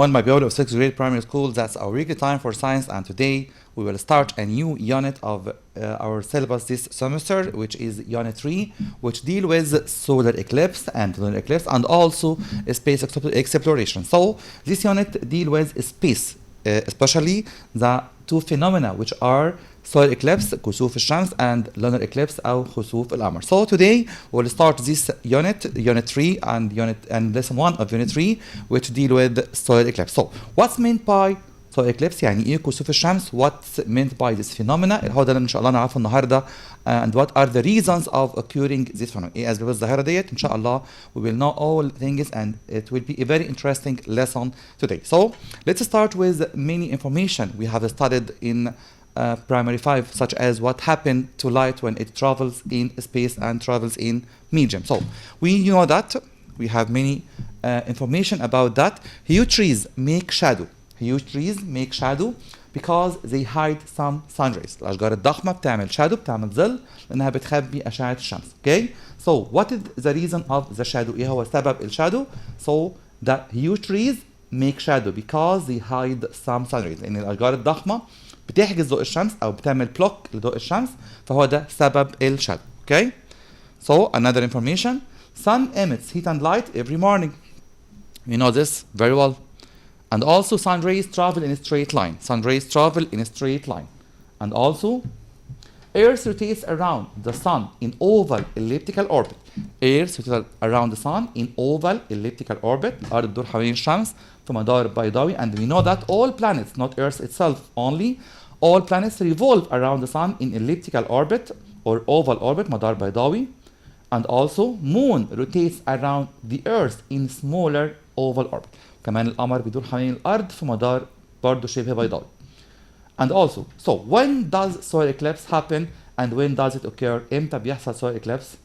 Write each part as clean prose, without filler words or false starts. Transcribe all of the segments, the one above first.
On my bureau of 6th grade primary school, that's our weekly time for science, and today we will start a new unit of our syllabus this semester, which is unit 3, which deal with solar eclipse and lunar eclipse and also space exploration. So this unit deal with space, especially the two phenomena which are solar eclipse كسوف الشمس and lunar eclipse أو خسوف القمر. So today we'll start this unit 3 and lesson 1 of unit 3 which deal with solar eclipse. So what's meant by solar eclipse؟ يعني ايه كسوف الشمس؟ What's meant by this phenomena؟ هو ده اللي ان شاء الله نعرفه النهارده. And what are the reasons of occurring this phenomenon؟ ايه اسباب الظاهرة ديت؟ ان شاء الله we will know all things and it will be a very interesting lesson today. So let's start with many information we have studied in primary 5, such as what happened to light when it travels in space and travels in medium. So we know that we have many information about that. Huge trees make shadow. Huge trees make shadow because they hide some sun rays. الأشجار الضخمة بتعمل shadow، بتعمل ظل لأنها بتخبي أشعة الشمس. Okay? So what is the reason of the shadow؟ إيه هو سبب الشادو؟ So the huge trees make shadow because they hide some sun rays. لأن الأشجار الضخمة بتحجز ضوء الشمس او بتعمل بلوك لضوء الشمس، فهو ده سبب الشادو. Okay? So another information, sun emits heat and light every morning. You know this very well. And also sun rays travel in a straight line. Sun rays travel in a straight line. And also Earth rotates around the sun in oval elliptical orbit. Earth rotates around the sun in oval elliptical orbit. الأرض بتدور حوالين الشمس في مدار بيضاوي. And we know that all planets, not Earth itself only, all planets revolve around the sun in elliptical orbit or oval orbit, مدار بيضاوي. And also moon rotates around the Earth in smaller oval orbit. كمان القمر بيدور حوالين الأرض في مدار برضه شبه بيضاوي. And also, so when does solar eclipse happen and when does it occur؟ امتى بيحصل solar eclipse؟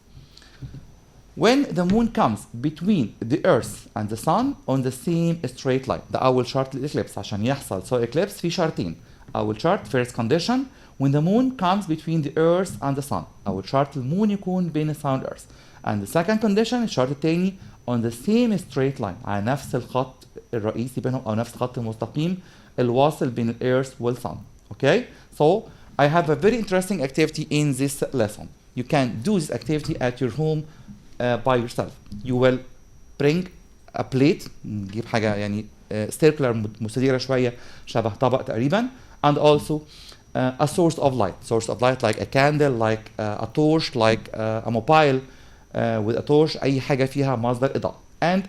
When the moon comes between the earth and the sun on the same straight line. ده أول شرط للإكليبس. عشان يحصل solar eclipse في شرطين. أول شرط first condition when the moon comes between the earth and the sun. أول شرط المون يكون بين السان والأرض. And the second condition الشرط التاني on the same straight line على نفس الخط الرئيسي بينهم أو نفس الخط المستقيم الواصل بين الإيرث والسن. Okay? So I have a very interesting activity in this lesson. You can do this activity at your home by yourself. You will bring a plate، نجيب حاجة يعني circular مستديرة شوية شبه طبق تقريبا، and also a source of light. Source of light like a candle, like a torch, like a mobile with a torch، أي حاجة فيها مصدر إضاءة. And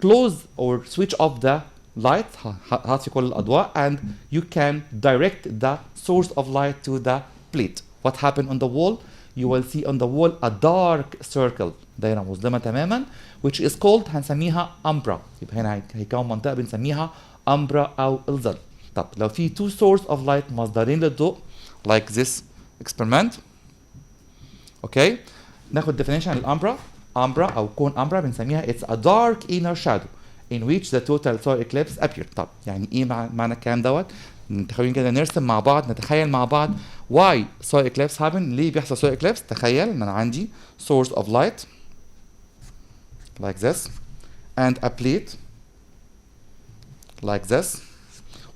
close or switch off the light، هاتي كل الأضواء، and you can direct the source of light to the plate. What happened on the wall؟ You will see on the wall a dark circle، دايرة مظلمة تماما، which is called هنسميها امرا. يبقى هنا هيكون منطقة بنسميها امرا أو الظل. طب لو في two source of light مصدرين للضوء like this experiment. Okay؟ ناخد definition للامرا. امرا أو كون امرا بنسميها it's a dark inner shadow in which the total solar eclipse appeared. طب يعني ايه معنى الكلام دوت؟ خلينا كده نرسم مع بعض، نتخيل مع بعض why solar eclipse happen، ليه بيحصل solar eclipse. تخيل ان انا عندي source of light like this and a plate like this.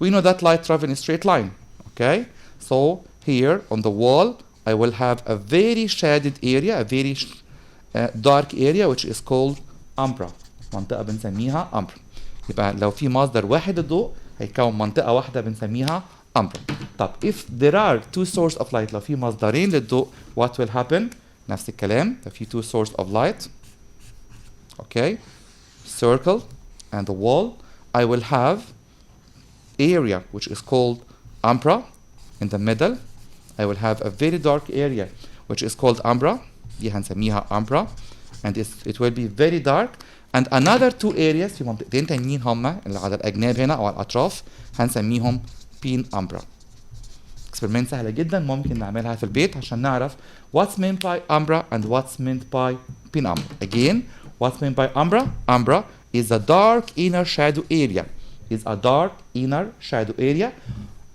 We know that light travels in a straight line. Okay? So here on the wall I will have a very shaded area, a very dark area which is called امرا. منطقة بنسميها امرا. يبقى لو في مصدر واحد للضوء هيكون منطقة واحدة بنسميها امرا. طب if there are two source of light، لو في مصدرين للضوء what will happen؟ نفس الكلام، لو في two source of light okay circle and the wall I will have area which is called امرا in the middle. I will have a very dark area which is called امرا، دي هنسميها امرا and it will be very dark. and another two areas في منطقتين تانيين هما اللي على الأجناب هنا أو على الأطراف هنسميهم بين امرا. experiment سهلة جدا ممكن نعملها في البيت عشان نعرف what's meant by امرا and what's meant by بين امرا. Again, what's meant by امرا؟ امرا is a dark inner shadow area. Is a dark inner shadow area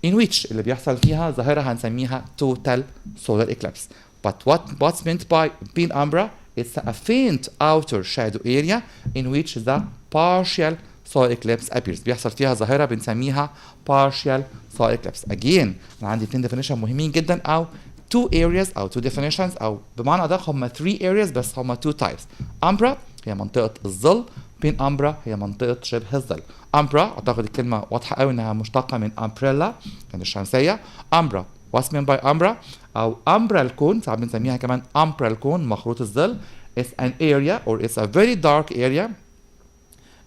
in which اللي بيحصل فيها ظاهرة هنسميها total solar eclipse. But what's meant by بين امرا؟ It's a faint outer shadow area in which the partial solar eclipse appears. بيحصل فيها ظاهرة بنسميها partial solar eclipse. Again أنا عندي 2 definition مهمين جدا، أو 2 areas أو 2 definitions، أو بمعنى أدق هم 3 areas بس هم 2 types. umbra هي منطقة الظل، penumbra هي منطقة شبه الظل. umbra أعتقد الكلمة واضحة قوي إنها مشتقة من umbrella يعني الشمسية. umbra what's meant by umbra أو umbral cone، ساعات بنسميها كمان umbral cone مخروط الظل. It's an area or it's a very dark area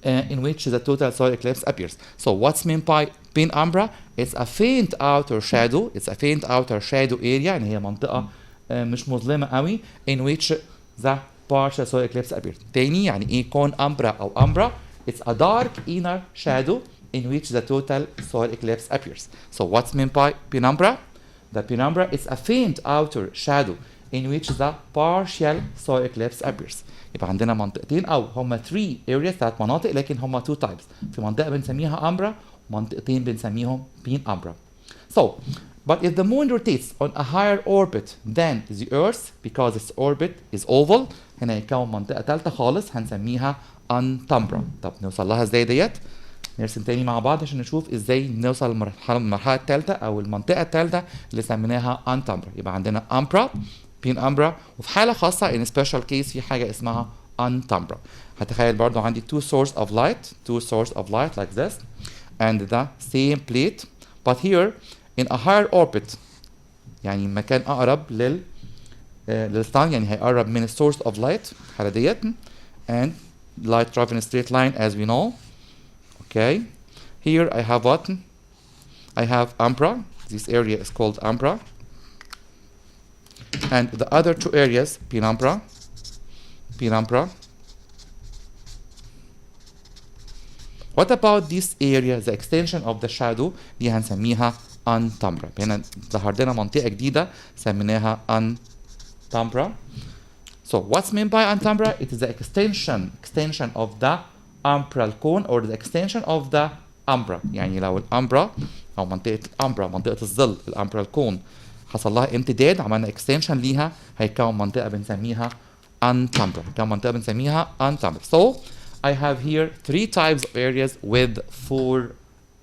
in which the total solar eclipse appears. So what's meant by penumbra? It's a faint outer shadow. It's a faint outer shadow area يعني هي منطقة مش مظلمة قوي in which the partial solar eclipse appears. تاني يعني ايه كون umbra أو umbra؟ It's a dark inner shadow in which the total solar eclipse appears. So what's meant by penumbra? The penumbra is a faint outer shadow in which the partial solar eclipse appears. يبقى عندنا منطقتين او هما 3 areas 3 مناطق لكن هما 2 types. في منطقة بنسميها umbra ومنطقتين بنسميهم penumbra. So, but if the moon rotates on a higher orbit than the earth because its orbit is oval، هنا يتكون منطقة ثالثة خالص هنسميها unumbra. طب نوصل لها ازاي ديت؟ نرسم تاني مع بعض عشان نشوف ازاي نوصل للمرحلة الثالثة او المنطقة الثالثة اللي سميناها unumbra. يبقى عندنا umbra penumbra، وفي حالة خاصة in special case في حاجة اسمها unumbra. هتخيل برضو عندي two source of light like this and the same plate but here in a higher orbit يعني مكان أقرب للsun يعني هيقرب من source of light الحالة ديت and light travel in a straight line as we know. Okay, here I have what? I have umbra. This area is called umbra. And the other 2 areas, penumbra. What about this area, the extension of the shadow? دي هنسميها unumbra. هنا ظهر لنا منطقة جديدة سميناها unumbra. So what's meant by unumbra? It is the extension of the umbral cone or the extension of the umbra. يعني لو الأمبرا أو منطقة الأمبرا منطقة الظل الأمبرال كون حصل لها امتداد عملنا extension ليها هيكون منطقة بنسميها unumbra. كون منطقة بنسميها unumbra. So I have here 3 types of areas with 4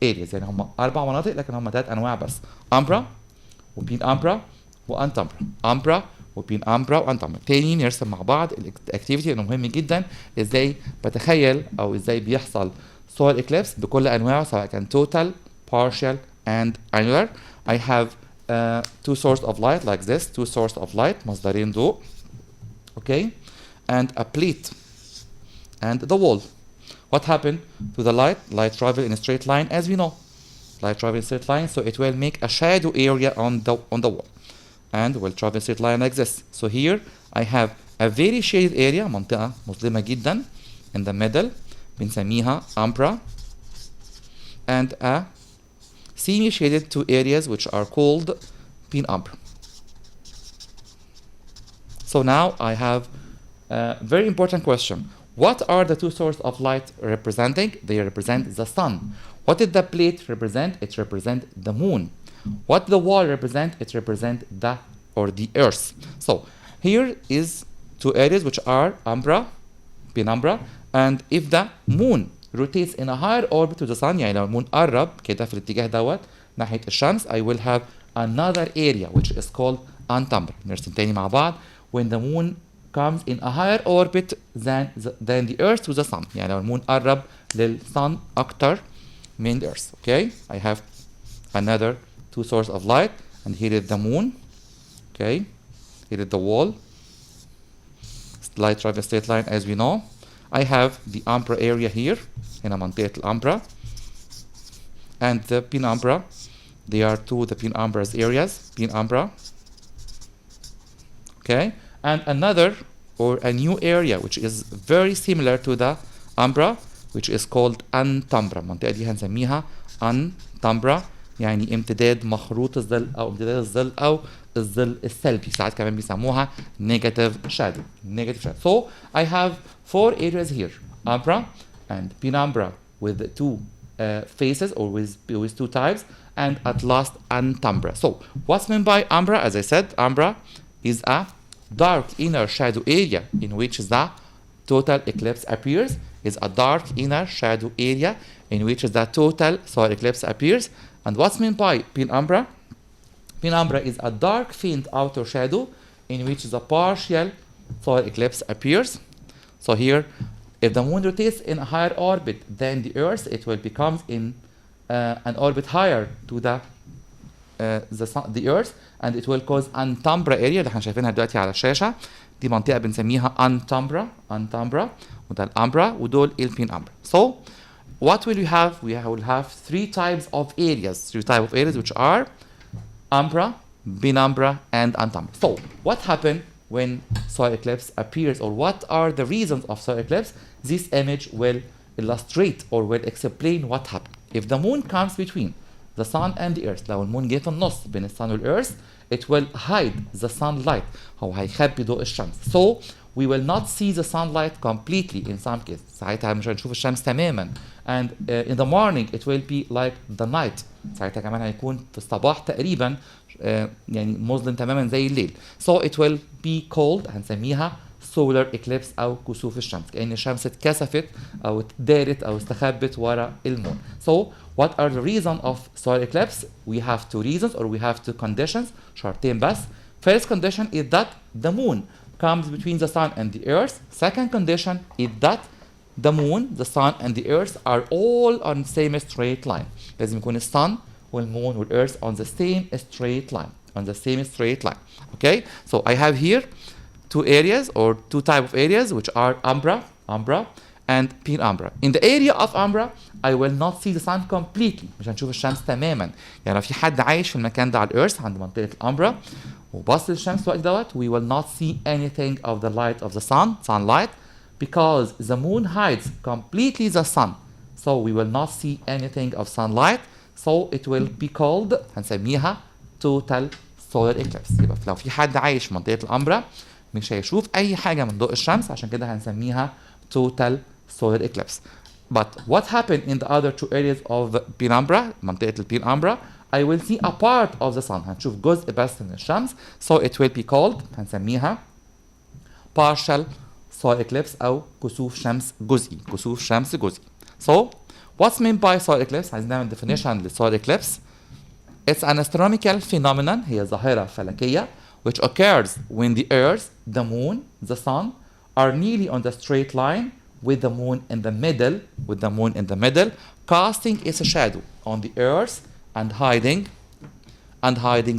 areas. يعني هم 4 مناطق لكن هم 3 أنواع بس. umbra وpenumbra وunumbra. umbra وpenumbra وunumbra. تاني نرسم مع بعض الاكتيفيتي لانه مهم جدا ازاي بتخيل او ازاي بيحصل solar eclipse بكل انواعه سواء كان total, partial and annular. I have 2 sources of light like this, 2 sources of light مصدرين ضوء. Okay, and a plate and the wall. What happened to the light? Light travel in a straight line as we know. Light travel in a straight line, so it will make a shadow area on the wall. And will travel straight line like this. So here I have a very shaded area منطقة مظلمة جدا in the middle بنسميها umbra and a semi shaded 2 areas which are called penumbra. So now I have a very important question. What are the 2 sources of light representing? They represent the sun. What did the plate represent? It represents the moon. What the wall represent? It represent the earth. So here is 2 areas which are umbra, penumbra, and if the moon rotates in a higher orbit to the sun يعني لو المون قرب كده في الاتجاه دوت ناحية الشمس I will have another area which is called unumbra. نرسم تاني مع بعض. When the moon comes in a higher orbit than the earth to the sun يعني لو المون قرب للsun أكتر من earth. Okay, I have another 2 sources of light and here is the moon. Okay, here is the wall. Light travels straight line as we know. I have the umbra area here هنا منطقة الأمبرا and the penumbra. They are 2 the penumbra's areas. Penumbra. Okay, and another or a new area which is very similar to the umbra which is called unumbra. المنطقة دي هنسميها unumbra يعني امتداد مخروط الظل او امتداد الظل او الظل السلبي ساعات كمان بيسموها negative shadow. So I have 4 areas here, umbra and penumbra with 2 faces or with 2 types and at last unumbra. So what's meant by umbra? As I said, umbra is a dark inner shadow area in which the total eclipse appears is a dark inner shadow area in which the total solar eclipse appears. And what's meant by penumbra? Penumbra is a dark faint outer shadow in which the partial solar eclipse appears. So here, if the moon rotates in a higher orbit than the Earth, it will become in an orbit higher to the Earth, and it will cause antumbra area اللي احنا شايفينها دلوقتي على الشاشة. دي منطقة بنسميها antumbra وده الأمبرا ودول البينumbra. So what will we have? We will have three types of areas which are umbra, penumbra, and antumbra. So what happened when solar eclipse appears, or what are the reasons of solar eclipse? This image will illustrate or will explain what happened. If the moon comes between the sun and the earth, لو المون جه في النص بين السن والearth, it will hide the sunlight. هو هيخبي ضوء الشمس. So we will not see the sunlight completely in some cases. ساعتها مش هنشوف الشمس تماما. And in the morning it will be like the night. ساعتها كمان هيكون في الصباح تقريبا يعني مظلم تماما زي الليل. So it will be called هنسميها solar eclipse أو كسوف الشمس. كأن الشمس اتكسفت أو اتدارت أو استخبت ورا المون. So what are the reasons of solar eclipse? We have two reasons, or we have two conditions. شرطين بس. First condition is that the moon comes between the sun and the earth. Second condition is that the moon, the sun, and the earth are all on the same straight line. لازم يكون الsun والmoon والearth on the same straight line. Okay? So I have here two areas or two type of areas which are umbra and penumbra. In the area of umbra I will not see the sun completely. مش هنشوف الشمس تماما. يعني لو في حد عايش في المكان ده على الearth عند منطقة الأمبرا وبص للشمس الوقت دوت, we will not see anything of the light of the sunlight, because the moon hides completely the sun. So we will not see anything of sunlight. So it will be called هنسميها total solar eclipse. يبقى لو في حد عايش في منطقة الأمبرا مش هيشوف أي حاجة من ضوء الشمس, عشان كده هنسميها total solar eclipse. But what happened in the other two areas of penumbra, منطقة البينumbra, I will see a part of the sun. هنشوف جزء بس من الشمس. So it will be called هنسميها partial solar eclipse أو كسوف شمس جزئي. So what's meant by solar eclipse? عايزين نعمل definition للsolar eclipse. It's an astronomical phenomenon. هي ظاهرة فلكية which occurs when the earth, the moon, the sun are nearly on the straight line with the moon in the middle, casting its shadow on the earth and hiding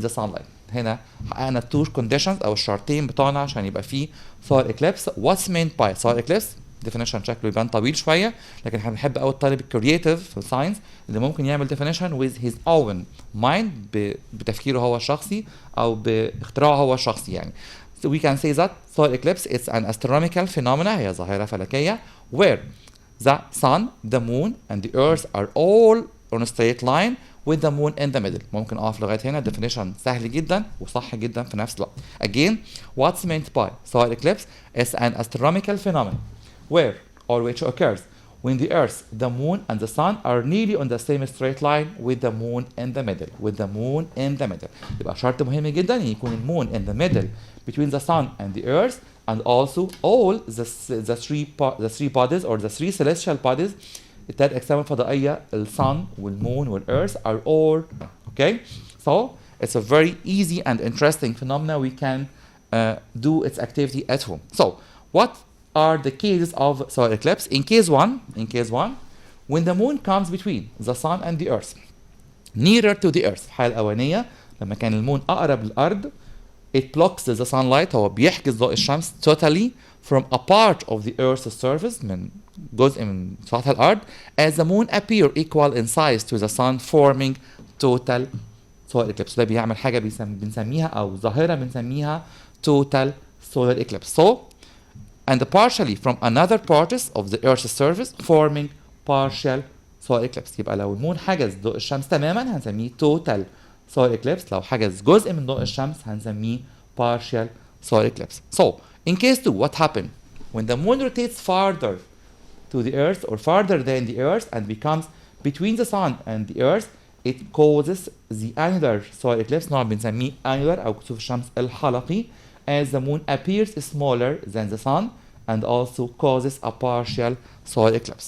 the sunlight. هنا حققنا two conditions أو الشرطين بتوعنا عشان يبقى فيه solar eclipse. What's meant by solar eclipse? definition شكله يبان طويل شوية, لكن احنا بنحب قوي الطالب الكرييتيف في الساينس اللي ممكن يعمل definition with his own mind بتفكيره هو الشخصي أو باختراعه هو الشخصي يعني. So we can say that solar eclipse is an astronomical phenomena, هي ظاهرة فلكية, where the sun, the moon, and the earth are all on a straight line with the moon in the middle. ممكن أقف لغاية هنا. definition سهل جدا وصح جدا في نفس الوقت. Again, what's meant by solar eclipse is an astronomical phenomenon where or which occurs when the earth, the moon, and the sun are nearly on the same straight line with the moon in the middle. يبقى شرط مهم جدا يكون المون in the middle between the sun and the earth, and also all the three bodies or the three celestial bodies, التلات أجسام الفضائية, الsun والmoon والearth are all okay. So it's a very easy and interesting phenomena. We can do its activity at home. So what are the cases of solar eclipse? In case one, when the moon comes between the sun and the earth, nearer to the earth. الحالة الأولانية لما كان المون أقرب للأرض, it blocks the sunlight, هو بيحجز ضوء الشمس totally from a part of the earth's surface, من جزء من سطح الأرض, as the moon appear equal in size to the sun, forming total solar eclipse. ده بيعمل حاجة بنسميها أو ظاهرة بنسميها total solar eclipse. So and partially from another parts of the earth's surface, forming partial solar eclipse. يبقى لو المون حجز ضوء الشمس تماما هنسميه total solar eclipse. لو حجز جزء من ضوء الشمس هنسميه partial solar eclipse. So in case 2, what happened? When the moon rotates farther to the earth or farther than the earth and becomes between the sun and the earth, it causes the annular solar eclipse. نوع بنسميه annular أو كسوف الشمس الحلقي, as the moon appears smaller than the sun and also causes a partial solar eclipse.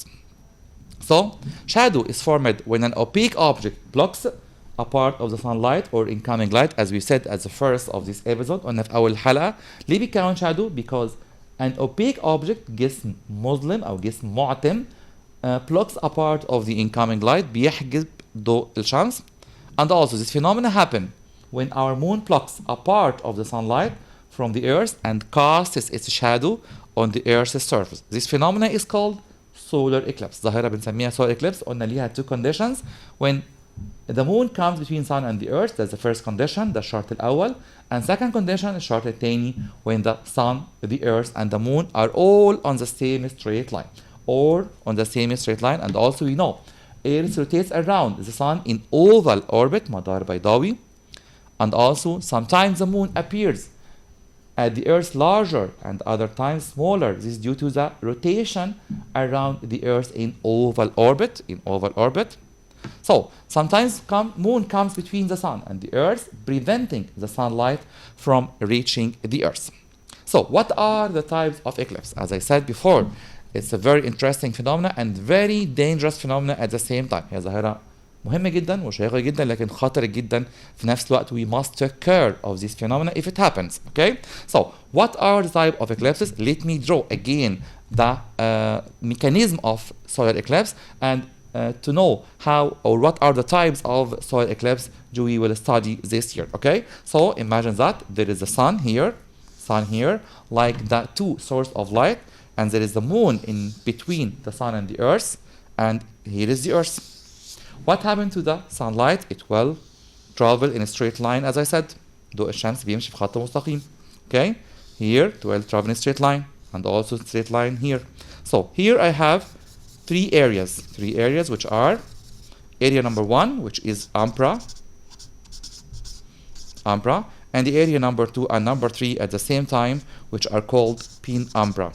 So, shadow is formed when an opaque object blocks a part of the sunlight or incoming light, as we said at the first of this episode. قلنا في أول حلقة ليه بيكون shadow؟ Because an opaque object جسم مظلم أو جسم معتم blocks a part of the incoming light، بيحجب ضوء الشمس. And also this phenomena happen when our moon blocks a part of the sunlight from the earth and casts its shadow on the earth's surface. This phenomena is called solar eclipse. ظاهرة بنسميها solar eclipse. قلنا ليها two conditions. When the moon comes between sun and the earth, that's the first condition، ده الشرط الأول. And second condition الشرط الثاني when the sun, the earth and the moon are all on the same straight line. Or on the same straight line. And also we know Earth rotates around the sun in oval orbit، مدار بيضاوي. And also sometimes the moon appears at the earth larger and other times smaller. This is due to the rotation around the earth in oval orbit. So sometimes moon comes between the sun and the earth, preventing the sunlight from reaching the earth. So what are the types of eclipse? As I said before, it's a very interesting phenomena and very dangerous phenomena at the same time. هي ظاهرة مهمة جدا وشيقة جدا لكن خطر جدا في نفس الوقت. We must take care of this phenomena if it happens. Okay? So what are the type of eclipses? Let me draw again the mechanism of solar eclipse, and to know how or what are the types of solar eclipse we will study this year. Okay? So imagine that there is a sun here, like the two sources of light, and there is the moon in between the sun and the earth, and here is the earth. What happened to the sunlight? It will travel in a straight line, as I said. ضوء الشمس بيمشي في خط مستقيم. Okay? Here it will travel in a straight line, and also straight line here. So here I have three areas which are area number 1, which is umbra, and the area number 2 and number 3 at the same time, which are called penumbra.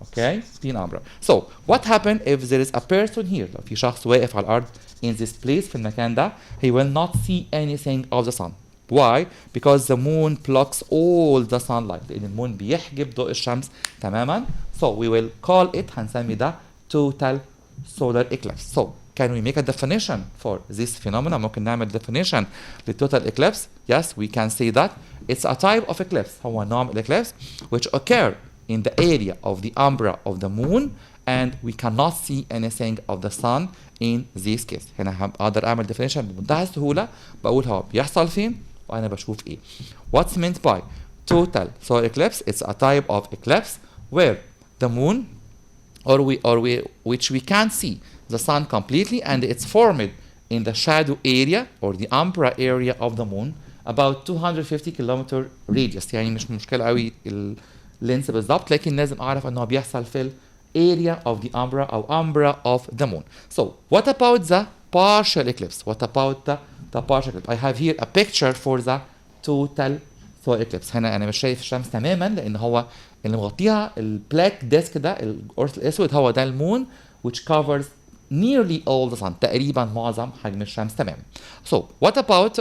Okay, penumbra. So what happened if there is a person here؟ لو في شخص واقف على الأرض in this place في المكان ده, he will not see anything of the sun. Why? Because the moon blocks all the sunlight. لأن المون بيحجب ضوء الشمس تماما. So we will call it، هنسمي ده total solar eclipse. So can we make a definition for this phenomena؟ ممكن نعمل definition للtotal eclipse. Yes, we can say that it's a type of eclipse. هو نوع من eclipse which occur in the area of the umbra of the moon, and we cannot see anything of the sun in this case. هنا هقدر اعمل definition بمنتهى السهولة، بقول هو بيحصل فين وانا بشوف ايه. What's meant by total solar eclipse? It's a type of eclipse where the moon which we can't see the sun completely, and it's formed in the shadow area or the umbra area of the moon about 250 kilometer radius. يعني مش مشكلة قوي اللينس بالضبط، لكن لازم اعرف انه بيحصل في ال area of the umbra or umbra of the moon. So what about the partial eclipse? What about the partial eclipse? I have here a picture for the total solar eclipse. هنا انا مش شايف الشمس تماما لان هو اللي مغطيها البلاك ديسك ده، القرص الاسود، هو ده المون which covers nearly all the sun، تقريبا معظم حجم الشمس تماما. So what about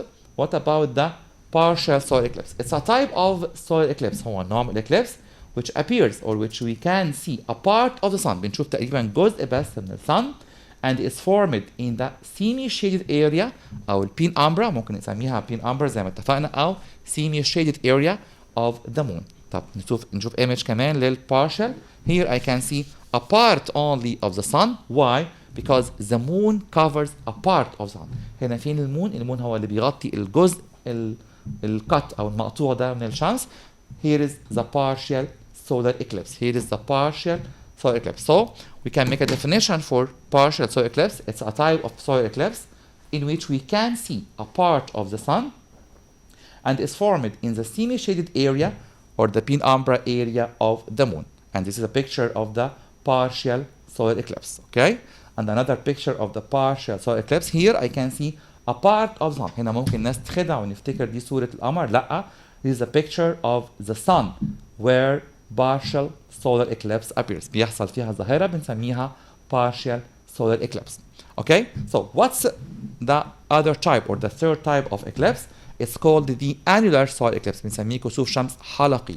the partial solar eclipse? It's a type of solar eclipse. هو نوع من الeclipse which appears or which we can see a part of the sun. بنشوف تقريبا جزء بس من sun, and is formed in the semi-shaded area أو penumbra، ممكن نسميها penumbra زي ما اتفقنا، أو semi-shaded area of the moon. طب نشوف image كمان للpartial. Here I can see a part only of the sun. Why? Because the moon covers a part of the sun. هنا فين المون؟ المون هو اللي بيغطي الجزء القط أو المقطوع ده من الشمس. Here is the partial solar eclipse. Here is the partial solar eclipse. So we can make a definition for partial solar eclipse. It's a type of solar eclipse in which we can see a part of the sun and is formed in the semi-shaded area or the penumbra area of the moon. And this is a picture of the partial solar eclipse. Okay? And another picture of the partial solar eclipse. Here I can see a part of the sun. هنا ممكن الناس تخدع ونفتكر دي صورة القمر. لا. This is a picture of the sun where partial solar eclipse appears. بيحصل فيها ظاهرة بنسميها partial solar eclipse. Okay? So what's the other type or the third type of eclipse? It's called the annular solar eclipse. بنسميه كسوف شمس حلقي.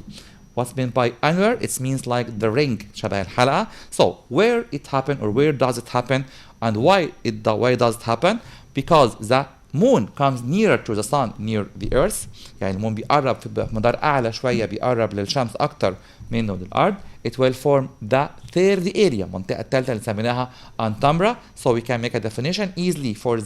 What's meant by annular? It means like the ring, شبه الحلقة. So where it happen or where does it happen and why does it happen? Because the moon comes nearer to the sun near the earth. يعني المون بيقرب في مدار أعلى شوية، بيقرب للشمس أكتر منه للأرض. It will form the third area، المنطقة الثالثة اللي سميناها antumbra. So we can make a definition easily for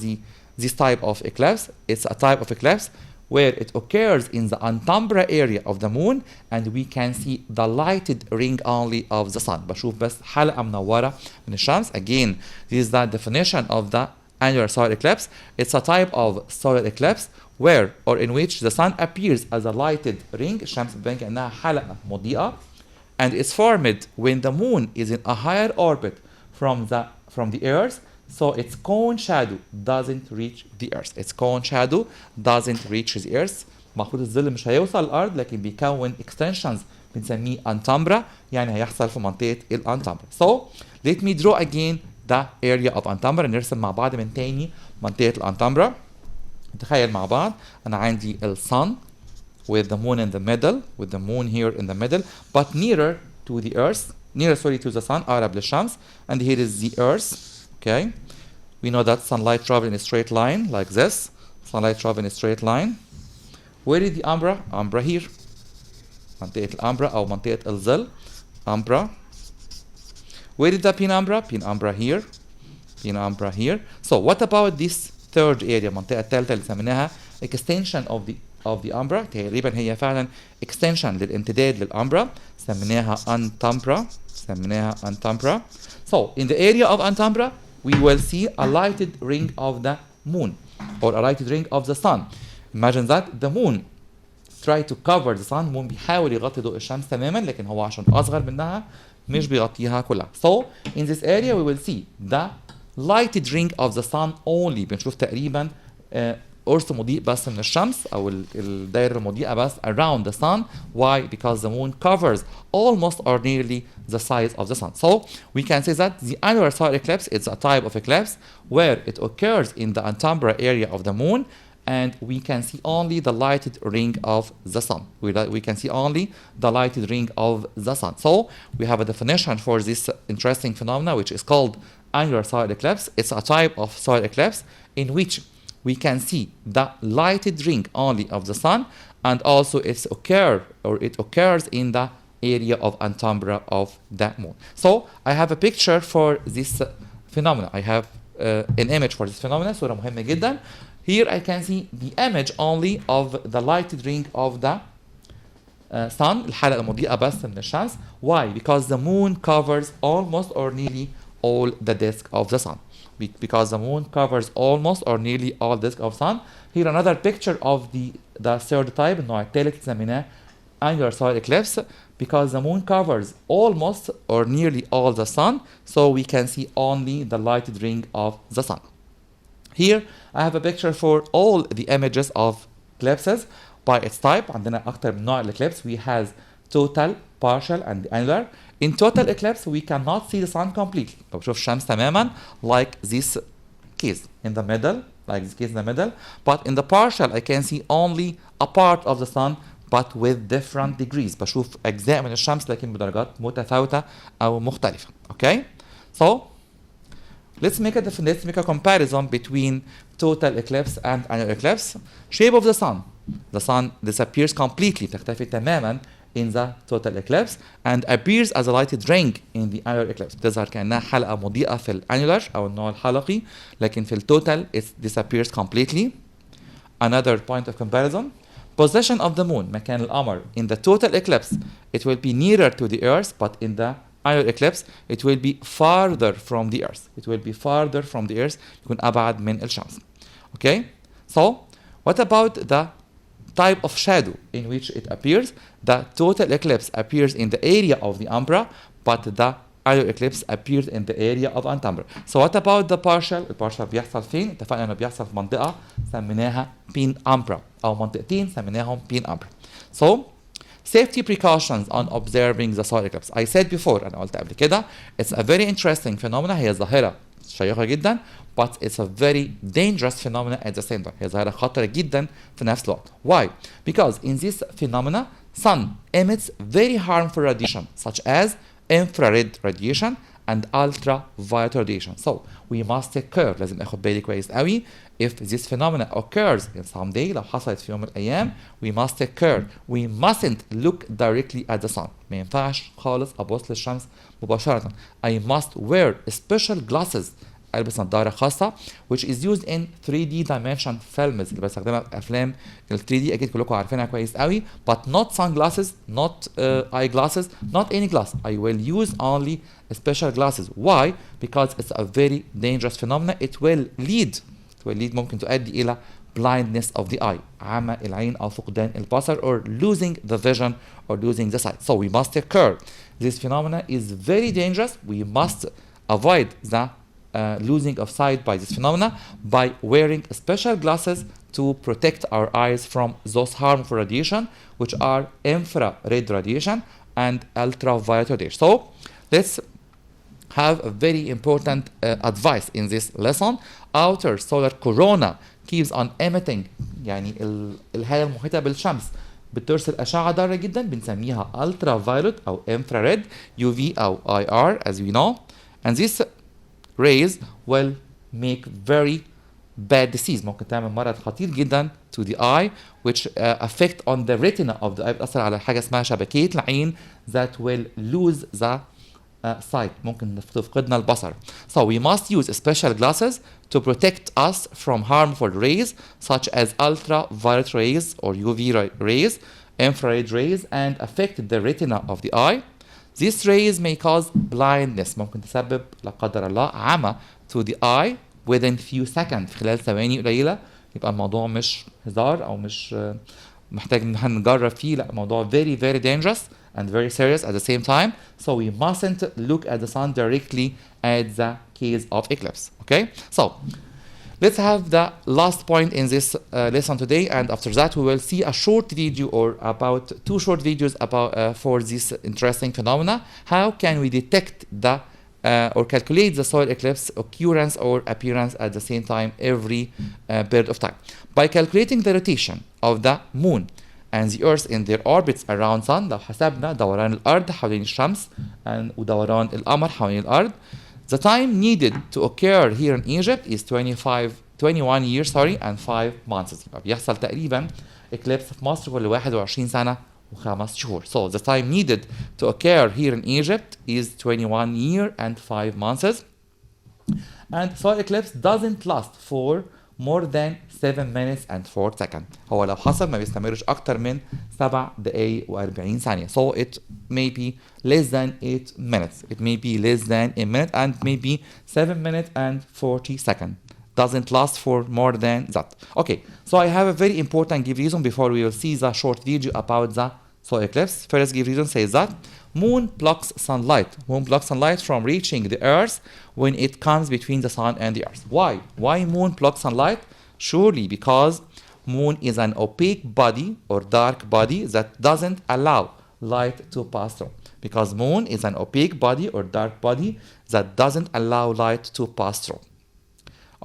this type of eclipse. It's a type of eclipse where it occurs in the antumbra area of the moon and we can see the lighted ring only of the sun. بشوف بس حلقة منورة من الشمس. Again, this is the definition of the annular solar eclipse. It's a type of solar eclipse where or in which the sun appears as a lighted ring. الشمس بتبان كأنها حلقة مضيئة. And it's formed when the moon is in a higher orbit from the earth. So its cone shadow doesn't reach the earth. Its cone shadow doesn't reach the earth. المفروض الظل مش هيوصل الأرض لكن بيكون extensions بنسميه antumbra، يعني هيحصل في منطقة الانتمبرا. So let me draw again the area of antumbra. نرسم مع بعض من تاني منطقة الانتمبرا. نتخيل مع بعض أنا عندي ال sun with the moon in the middle, with the moon here in the middle, but nearer to the earth, to the sun, أقرب للشمس. And here is the earth. Okay, we know that sunlight travels in a straight line like this. Sunlight travels in a straight line. Where is the umbra? Umbra here. منطقة الأمبرا أو منطقة الظل. Umbra. Where is the penumbra? Penumbra here. Penumbra here. So what about this third area? المنطقة الثالثة اللي سميناها extension of the umbra. تقريبا هي فعلا extension للامتداد للأمبرا. سميناها antumbra. So in the area of antumbra we will see a lighted ring of the moon or a lighted ring of the sun. Imagine that the moon try to cover the sun. moon بيحاول يغطي ضوء الشمس تماما لكن هو عشان أصغر منها مش بيغطيها كلها. So in this area we will see the lighted ring of the sun only. بنشوف تقريبا قرص مضيء بس من الشمس أو الدائرة المضيئة بس around the sun. Why? Because the moon covers almost or nearly the size of the sun. So we can say that the annular solar eclipse is a type of eclipse where it occurs in the antumbra area of the moon and we can see only the lighted ring of the sun. We can see only the lighted ring of the sun. So we have a definition for this interesting phenomena which is called annular solar eclipse. It's a type of solar eclipse in which we can see the lighted ring only of the sun and also it occurs in the area of antumbra of the moon. So I have a picture for this phenomena. I have an image for this phenomena. صورة مهمة جدا. Here I can see the image only of the lighted ring of the sun. الحلقة المضيئة بس من الشمس. Why? Because the moon covers almost or nearly all the disk of the sun. Because the moon covers almost or nearly all disk of sun. Here another picture of the third type, النوع الثالث سميناه annular solar eclipse. Because the moon covers almost or nearly all the sun, so we can see only the lighted ring of the sun. Here I have a picture for all the images of eclipses by its type. عندنا أكتر من نوع الeclipse. We have total, partial and annular. In total eclipse we cannot see the sun completely. بشوف الشمس تماما like this case in the middle, But in the partial I can see only a part of the sun but with different degrees. بشوف أجزاء من الشمس لكن بدرجات متفاوتة أو مختلفة. Okay? So let's make a comparison between total eclipse and annular eclipse. Shape of the sun. The sun disappears completely. تختفي تماما in the total eclipse and appears as a lighted ring in the annular eclipse. بتظهر كأنها حلقة مضيئة في الانيولار أو النوع الحلقي لكن في التوتال it disappears completely. Another point of comparison. Position of the moon, مكان القمر. In the total eclipse it will be nearer to the earth but in the annular eclipse it will be farther from the earth. يكون أبعد من الشمس. Okay? So what about the type of shadow in which it appears? The total eclipse appears in the area of the umbra but the annular eclipse appears in the area of antumbra. So what about the partial? البارشال بيحصل فين؟ اتفقنا انه بيحصل في منطقة سميناها penumbra أو منطقتين سميناهم penumbra. So safety precautions on observing the solar eclipse. I said before أنا قلت قبل كده it's a very interesting phenomena. هي ظاهرة شيقة جدا but it's a very dangerous phenomena at the same time. هي ظاهرة خطرة جدا في نفس الوقت. Why? Because in this phenomena sun emits very harmful radiation such as infrared radiation and ultraviolet radiation. So we must take care. لازم اخد بالي كويس قوي if this phenomena occurs in some day. لو حصلت في يوم من الأيام we must take care. We mustn't look directly at the sun. ما ينفعش خالص أبص للشمس مباشرة. I must wear special glasses. ألبس نظارة خاصة which is used in 3D dimension films اللي بستخدمها في أفلام ال 3D أكيد كلكم عارفينها كويس قوي but not sunglasses, not eye glasses, not any glass. I will use only special glasses. Why? Because it's a very dangerous phenomenon. It will lead ممكن تؤدي إلى blindness of the eye عمى العين أو فقدان البصر or losing the vision or losing the sight. So we must take care. This phenomena is very dangerous. We must avoid the losing of sight by this phenomena by wearing special glasses to protect our eyes from those harmful radiation which are infrared radiation and ultraviolet radiation. So let's have a very important advice in this lesson. Outer solar corona keeps on emitting يعني الهالة المحيطة بالشمس بترسل أشعة ضارة جدا بنسميها ultraviolet أو infrared UV أو IR as we know, and this rays will make very bad disease. ممكن تعمل مرض خطير جدا to the eye which affect on the retina of the eye. بتأثر على حاجة اسمها شبكية العين that will lose the sight. ممكن تفقدنا البصر. So we must use special glasses to protect us from harmful rays such as ultraviolet rays or UV rays, infrared rays, and affect the retina of the eye. These rays may cause blindness. ممكن تسبب لا قدر الله عمى to the eye within few seconds. في خلال ثواني قليلة. يبقى الموضوع مش هزار أو مش محتاج إن احنا نجرب فيه. لا الموضوع very very dangerous and very serious at the same time. So we mustn't look at the sun directly at the case of eclipse. Okay? So let's have the last point in this lesson today, and after that we will see a short video or about 2 short videos about for this interesting phenomena. How can we detect the or calculate the solar eclipse occurrence or appearance at the same time every period of time? By calculating the rotation of the moon and the earth in their orbits around sun. لو حسبنا دوران الأرض حوالين الشمس ودوران القمر حوالين الأرض. The time needed to occur here in Egypt is 21 years and 5 months. بيحصل تقريبا eclipse في مصر كل 21 سنة و5 شهور. So the time needed to occur here in Egypt is 21 years and 5 months. And solar eclipse doesn't last for more than 7 minutes and 4 seconds. هو لو حصل ما بيستمرش أكتر من 7 دقايق و40 ثانية. So it may be less than 8 minutes. It may be less than a minute and maybe 7 minutes and 40 seconds. Doesn't last for more than that. Okay, so I have a very important give reason before we will see the short video about the solar eclipse. First give reason says that moon blocks sunlight. Moon blocks sunlight from reaching the earth when it comes between the sun and the earth. Why? Why moon blocks sunlight? Surely because moon is an opaque body or dark body that doesn't allow light to pass through. Because moon is an opaque body or dark body that doesn't allow light to pass through.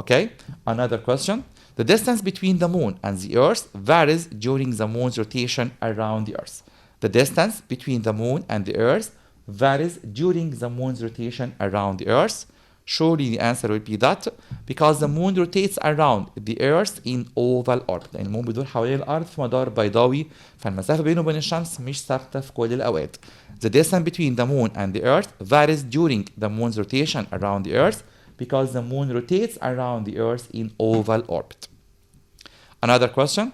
Okay, another question. The distance between the moon and the earth varies during the moon's rotation around the earth. The distance between the moon and the earth varies during the moon's rotation around the earth. Surely the answer will be that because the moon rotates around the earth in oval orbit. يعني المون بيدور حوالين الأرض في مدار بيضاوي، فالمسافة بينه وبين الشمس مش ثابتة في كل الأوقات. The distance between the moon and the earth varies during the moon's rotation around the earth because the moon rotates around the earth in oval orbit. Another question.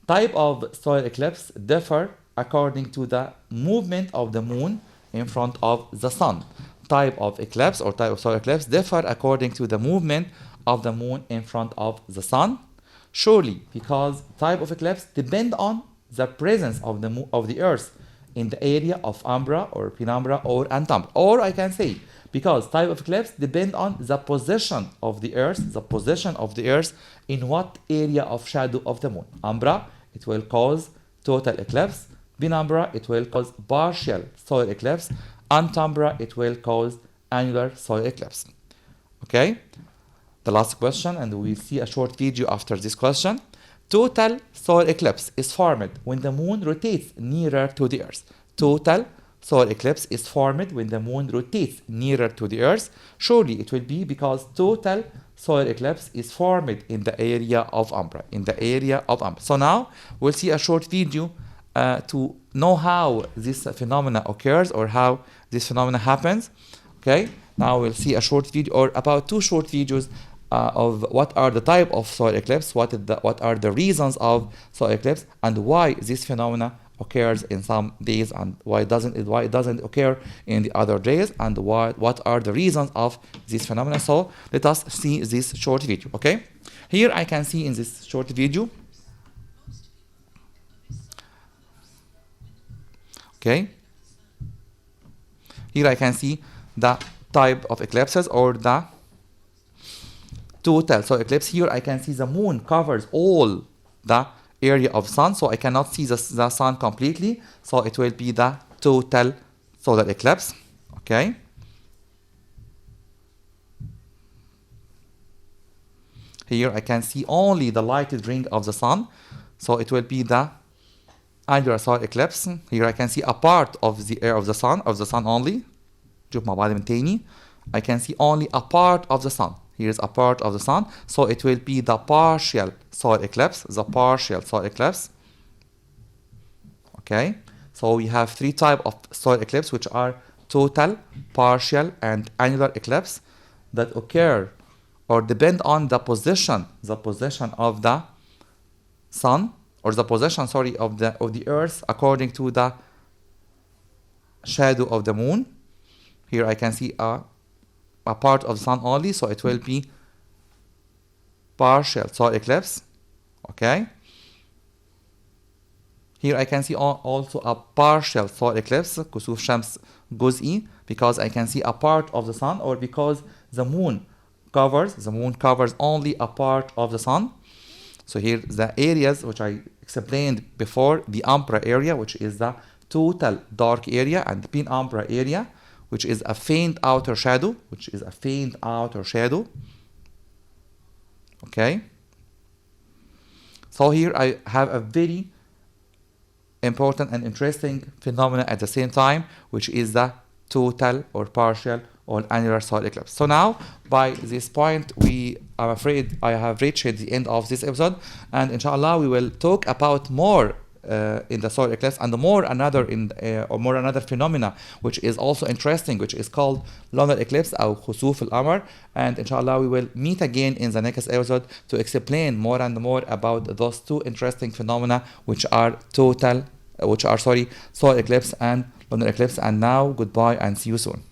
Type of solar eclipse differ according to the movement of the moon in front of the sun. Type of eclipse or type of solar eclipse differ according to the movement of the moon in front of the sun. Surely because type of eclipse depend on the presence of the earth in the area of umbra or penumbra or antumbra. Or I can say because type of eclipse depend on the position of the earth in what area of shadow of the moon. Umbra, it will cause total eclipse. Penumbra, it will cause partial solar eclipse. Antumbra, it will cause annular solar eclipse. Okay, the last question, and we'll see a short video after this question. Total solar eclipse is formed when the moon rotates nearer to the earth. Total solar eclipse is formed when the moon rotates nearer to the earth. Surely it will be because total solar eclipse is formed in the area of Umbra. In the area of Umbra. So now we'll see a short video to know how this phenomena occurs or how this phenomena happens. Okay, now we'll see a short video or about 2 short videos of what are the type of solar eclipse, what are the reasons of solar eclipse, and why this phenomena occurs in some days and why it doesn't occur in the other days, and what are the reasons of this phenomena. So let us see this short video. Okay, here I can see in this short video. Okay, here I can see the type of eclipses or the total solar eclipse. Here I can see the moon covers all the area of sun, so I cannot see the sun completely, so it will be the total solar eclipse. Okay, here I can see only the lighted ring of the sun, so it will be the annular solar eclipse. Here I can see a part of the air of the sun only. شوف مع بعض من تاني. I can see only a part of the sun. Here's a part of the sun, so it will be the partial solar eclipse. The partial solar eclipse. Okay, so we have 3 types of solar eclipse, which are total, partial, and annular eclipse that occur or depend on the position of the sun, or the position, sorry, of the earth according to the shadow of the moon. Here I can see a part of the sun only, so it will be partial solar eclipse. Okay, here I can see also a partial solar eclipse, كسوف شمس جزئي, because I can see a part of the sun, or because the moon covers only a part of the sun. So here the areas which I explained before, the umbra area, which is the total dark area, and the penumbra area, which is a faint outer shadow, Okay, so here I have a very important and interesting phenomena at the same time, which is the total or partial or annular solar eclipse. So now, by this point, I'm afraid I have reached the end of this episode, and inshallah we will talk about more in the solar eclipse, and another phenomena which is also interesting, which is called lunar eclipse or خسوف القمر. And inshallah we will meet again in the next episode to explain more and more about those 2 interesting phenomena, which are solar eclipse and lunar eclipse. And now goodbye and see you soon.